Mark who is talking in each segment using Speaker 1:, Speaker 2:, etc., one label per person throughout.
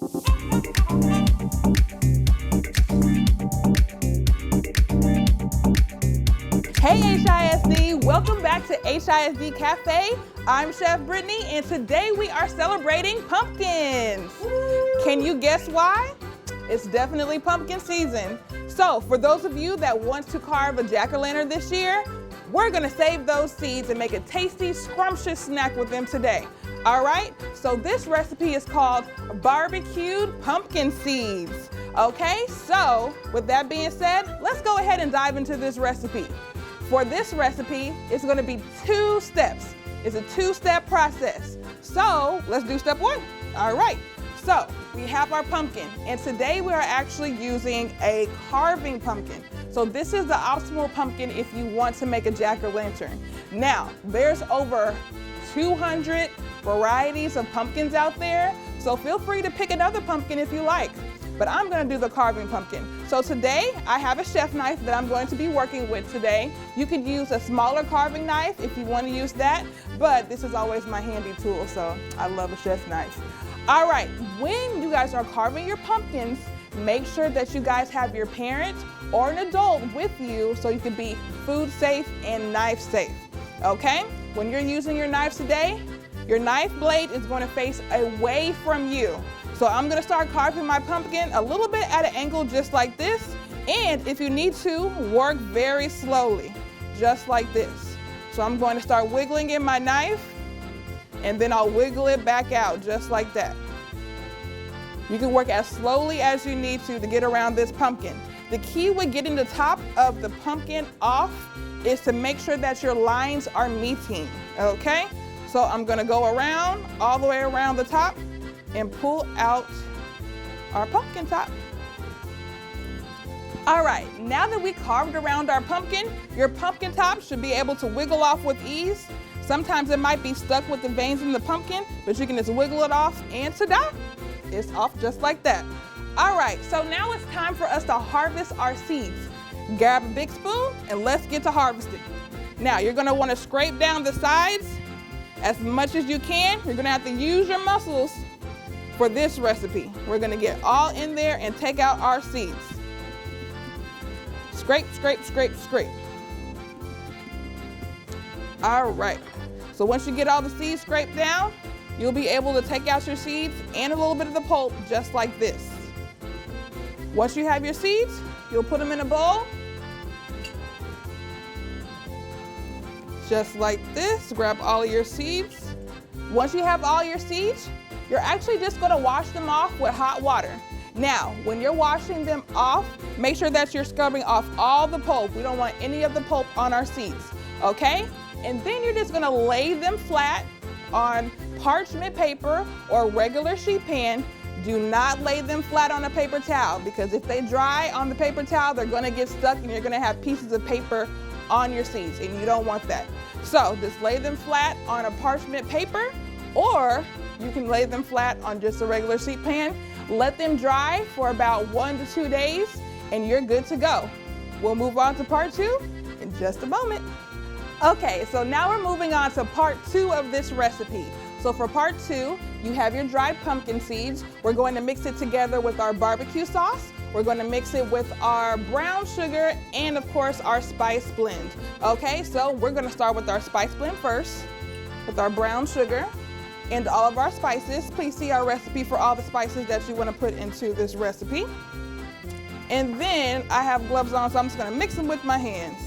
Speaker 1: Hey HISD, welcome back to HISD Cafe. I'm Chef Brittany and today we are celebrating pumpkins. Can you guess why? It's definitely pumpkin season. So for those of you that want to carve a jack-o'-lantern this year, we're gonna save those seeds and make a tasty, scrumptious snack with them today. All right, so this recipe is called Barbie-Cue pumpkin seeds. Okay, so with that being said, let's go ahead and dive into this recipe. For this recipe, it's gonna be 2 steps. It's a 2-step process. So let's do step 1. All right, so we have our pumpkin, and today we are actually using a carving pumpkin. So this is the optimal pumpkin if you want to make a jack-o'-lantern. Now, there's over 200 varieties of pumpkins out there, so feel free to pick another pumpkin if you like. But I'm gonna do the carving pumpkin. So today, I have a chef knife that I'm going to be working with today. You could use a smaller carving knife if you wanna use that, but this is always my handy tool, so I love a chef's knife. All right, when you guys are carving your pumpkins, make sure that you guys have your parent or an adult with you so you can be food safe and knife safe, okay? When you're using your knives today, your knife blade is going to face away from you. So I'm gonna start carving my pumpkin a little bit at an angle just like this. And if you need to, work very slowly, just like this. So I'm going to start wiggling in my knife and then I'll wiggle it back out just like that. You can work as slowly as you need to get around this pumpkin. The key with getting the top of the pumpkin off is to make sure that your lines are meeting, okay? So I'm gonna go around, all the way around the top and pull out our pumpkin top. All right, now that we carved around our pumpkin, your pumpkin top should be able to wiggle off with ease. Sometimes it might be stuck with the veins in the pumpkin, but you can just wiggle it off and ta-da, it's off just like that. All right, so now it's time for us to harvest our seeds. Grab a big spoon and let's get to harvesting. Now you're gonna wanna scrape down the sides as much as you can. You're gonna have to use your muscles for this recipe. We're gonna get all in there and take out our seeds. Scrape, scrape, scrape, scrape. All right, so once you get all the seeds scraped down, you'll be able to take out your seeds and a little bit of the pulp just like this. Once you have your seeds, you'll put them in a bowl. Just like this, grab all of your seeds. Once you have all your seeds, you're actually just gonna wash them off with hot water. Now, when you're washing them off, make sure that you're scrubbing off all the pulp. We don't want any of the pulp on our seeds, okay? And then you're just gonna lay them flat on parchment paper or regular sheet pan. Do not lay them flat on a paper towel because if they dry on the paper towel, they're gonna get stuck and you're gonna have pieces of paper on your seeds and you don't want that. So just lay them flat on a parchment paper or you can lay them flat on just a regular sheet pan. Let them dry for about 1 to 2 days and you're good to go. We'll move on to part 2 in just a moment. Okay, so now we're moving on to part 2 of this recipe. So for part 2, you have your dried pumpkin seeds. We're going to mix it together with our barbecue sauce. We're going to mix it with our brown sugar and of course our spice blend. Okay, so we're going to start with our spice blend first with our brown sugar and all of our spices. Please see our recipe for all the spices that you want to put into this recipe. And then I have gloves on, so I'm just going to mix them with my hands.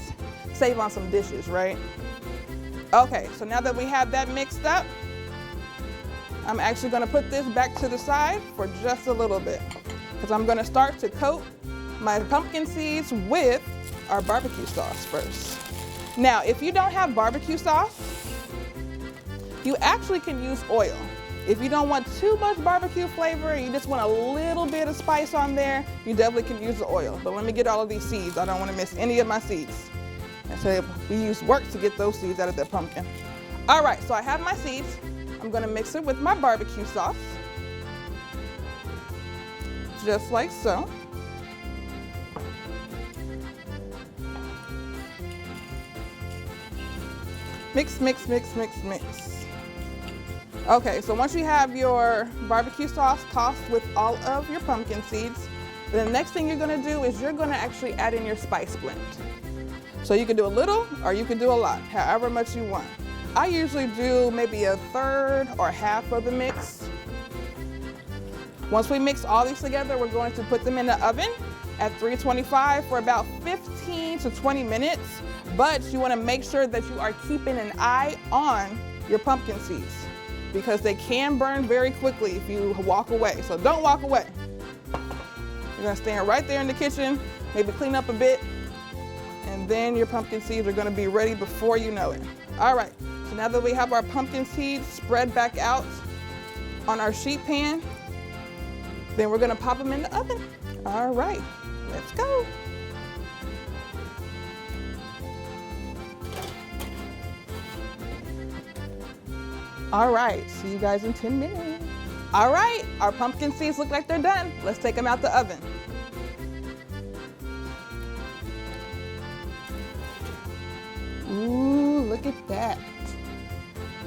Speaker 1: Save on some dishes, right? Okay, so now that we have that mixed up, I'm actually gonna put this back to the side for just a little bit because I'm gonna start to coat my pumpkin seeds with our barbecue sauce first. Now, if you don't have barbecue sauce, you actually can use oil. If you don't want too much barbecue flavor and you just want a little bit of spice on there, you definitely can use the oil. But let me get all of these seeds. I don't want to miss any of my seeds. And so we use work to get those seeds out of the pumpkin. All right, so I have my seeds. I'm gonna mix it with my barbecue sauce. Just like so. Mix, mix, mix, mix, mix. Okay, so once you have your barbecue sauce tossed with all of your pumpkin seeds, the next thing you're gonna do is you're gonna actually add in your spice blend. So you can do a little or you can do a lot, however much you want. I usually do maybe a third or half of the mix. Once we mix all these together, we're going to put them in the oven at 325 for about 15 to 20 minutes. But you wanna make sure that you are keeping an eye on your pumpkin seeds because they can burn very quickly if you walk away. So don't walk away. You're gonna stand right there in the kitchen, maybe clean up a bit, and then your pumpkin seeds are gonna be ready before you know it. All right, so now that we have our pumpkin seeds spread back out on our sheet pan, then we're gonna pop them in the oven. All right, let's go. All right, see you guys in 10 minutes. All right, our pumpkin seeds look like they're done. Let's take them out the oven. Ooh, look at that.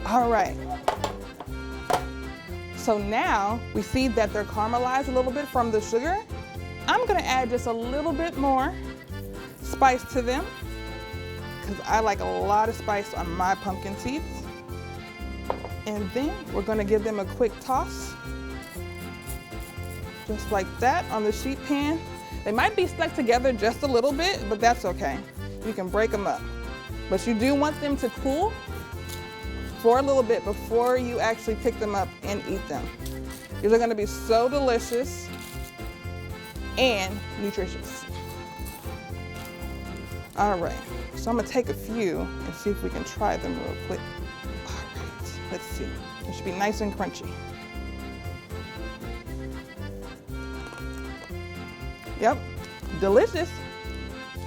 Speaker 1: All right. So now we see that they're caramelized a little bit from the sugar. I'm gonna add just a little bit more spice to them because I like a lot of spice on my pumpkin seeds. And then we're gonna give them a quick toss. Just like that on the sheet pan. They might be stuck together just a little bit, but that's okay. You can break them up. But you do want them to cool for a little bit before you actually pick them up and eat them. These are gonna be so delicious and nutritious. All right, so I'm gonna take a few and see if we can try them real quick. All right, let's see. It should be nice and crunchy. Yep, delicious.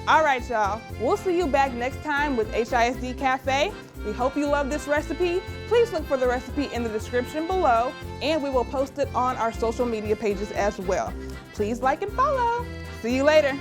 Speaker 1: All right, y'all. We'll see you back next time with HISD Cafe. We hope you love this recipe. Please look for the recipe in the description below, and we will post it on our social media pages as well. Please like and follow. See you later.